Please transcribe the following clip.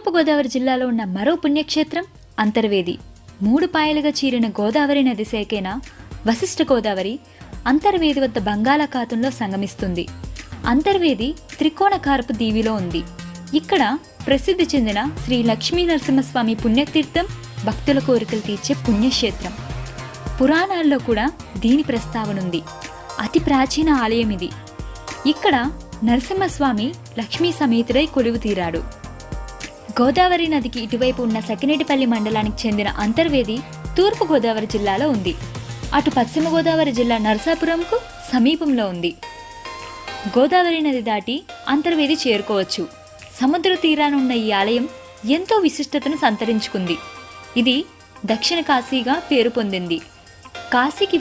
తూర్పుగోదావరి జిల్లాలో ఉన్న మరో పుణ్యక్షేత్రం అంతర్వేది. 3 పాయలుగా చీరిన గోదావరి నది శాఖైన వశిష్ఠ గోదావరి అంతర్వేది వద్ద బంగాళాఖాతంలో సంగమిస్తుంది. అంతర్వేది త్రికోణకారపు దీవిలో ఉంది. ఇక్కడ ప్రసిద్ధి చెందిన శ్రీ లక్ష్మీ నరసింహస్వామి పుణ్యతీర్థం భక్తుల కోరికలు తీర్చే పుణ్యక్షేత్రం. పురాణాల్లో కూడా దీని ప్రస్తావనుంది. అతి ప్రాచీన ఆలయం ఇది. ఇక్కడ నరసింహస్వామి లక్ష్మీ సమేతుడై కొలువు తీరాడు. గోదావరి నదికి ఇటువైపు ఉన్న సకినేటిపల్లి మండలానికి చెందిన అంతర్వేది తూర్పు గోదావరి జిల్లాలో ఉంది. అటు పశ్చిమ గోదావరి జిల్లా నరసాపురంకు సమీపంలో ఉంది. గోదావరి నది దాటి అంతర్వేది చేరుకోవచ్చు. సముద్ర తీరానున్న ఈ ఆలయం ఎంతో విశిష్టతను సంతరించుకుంది. ఇది దక్షిణ కాశీగా పేరు పొందింది. కాశీకి